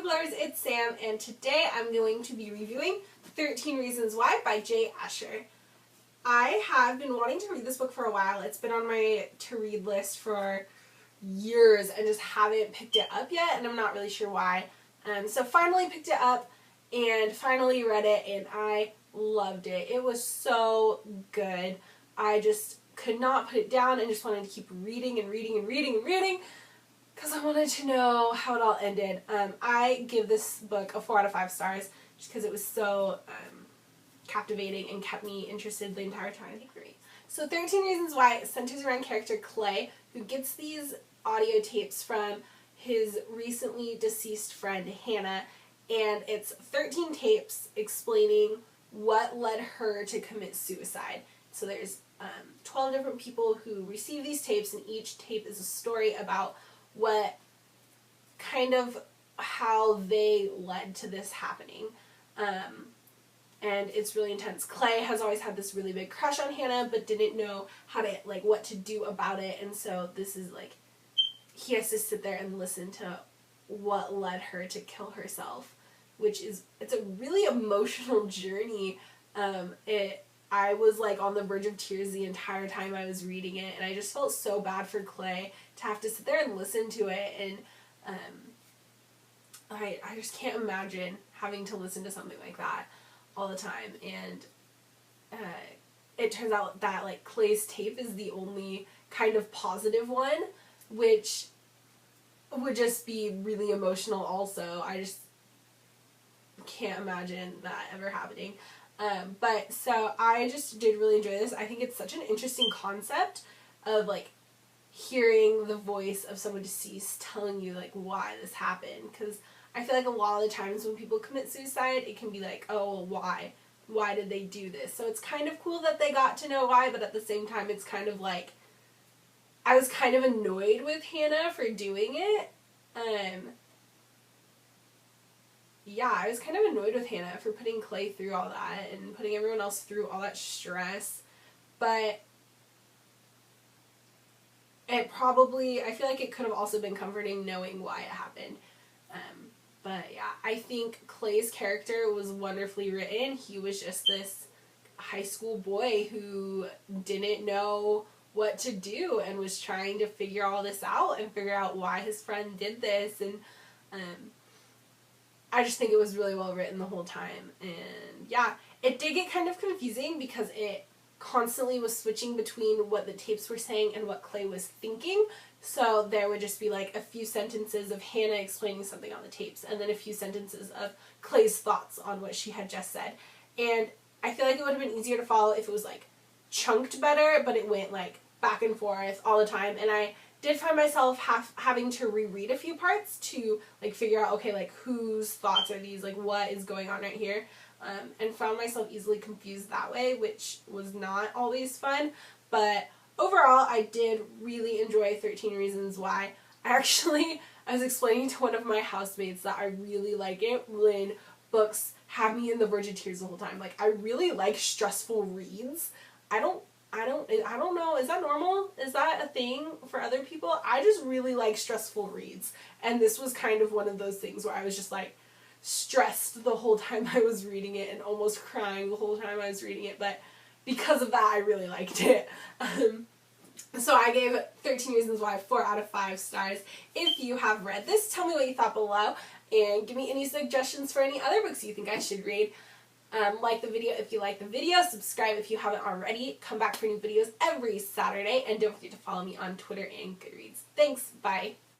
book lovers, it's Sam, and today I'm going to be reviewing 13 Reasons Why by Jay Asher. I have been wanting to read this book for a while. It's been on my to-read list for years and just haven't picked it up yet, and I'm not really sure why. So finally picked it up and finally read it, and I loved it. It was so good. I just could not put it down and just wanted to keep reading and reading and reading and reading because I wanted to know how it all ended. I give this book a 4 out of 5 stars just because it was so captivating and kept me interested the entire time. So 13 Reasons Why centers around character Clay, who gets these audio tapes from his recently deceased friend Hannah, and it's 13 tapes explaining what led her to commit suicide. So there's 12 different people who receive these tapes, and each tape is a story about what kind of how they led to this happening. And it's really intense. Clay has always had this really big crush on Hannah, but didn't know how to, what to do about it, and so this is he has to sit there and listen to what led her to kill herself, which is, it's a really emotional journey. I was on the verge of tears the entire time I was reading it, and I just felt so bad for Clay to have to sit there and listen to it, and I just can't imagine having to listen to something like that all the time. And it turns out that Clay's tape is the only kind of positive one, which would just be really emotional also. I just can't imagine that ever happening. But so I just did really enjoy this. I think it's such an interesting concept of hearing the voice of someone deceased telling you why this happened, because I feel a lot of the times when people commit suicide, it can be oh, well, why did they do this? So it's kind of cool that they got to know why, but at the same time it's kind of I was kind of annoyed with Hannah for doing it. Yeah, I was kind of annoyed with Hannah for putting Clay through all that and putting everyone else through all that stress, but it probably, I feel it could have also been comforting knowing why it happened. But yeah, I think Clay's character was wonderfully written. He was just this high school boy who didn't know what to do and was trying to figure all this out and figure out why his friend did this, and I just think it was really well written the whole time. And yeah, it did get kind of confusing because it constantly was switching between what the tapes were saying and what Clay was thinking. So there would just be a few sentences of Hannah explaining something on the tapes, and then a few sentences of Clay's thoughts on what she had just said. And I feel it would have been easier to follow if it was chunked better, but it went back and forth all the time, and I did find myself having to reread a few parts to figure out, okay, whose thoughts are these, what is going on right here, and found myself easily confused that way, which was not always fun. But overall, I did really enjoy 13 Reasons Why. I was explaining to one of my housemates that I really like it when books have me in the verge of tears the whole time. I really like stressful reads. I don't know, is that normal? Is that a thing for other people? I just really like stressful reads, and this was kind of one of those things where I was just stressed the whole time I was reading it and almost crying the whole time I was reading it, but because of that I really liked it. So I gave 13 Reasons Why 4 out of 5 stars. If you have read this, tell me what you thought below, and give me any suggestions for any other books you think I should read. Like the video if you like the video, subscribe if you haven't already, come back for new videos every Saturday, and don't forget to follow me on Twitter and Goodreads. Thanks, bye!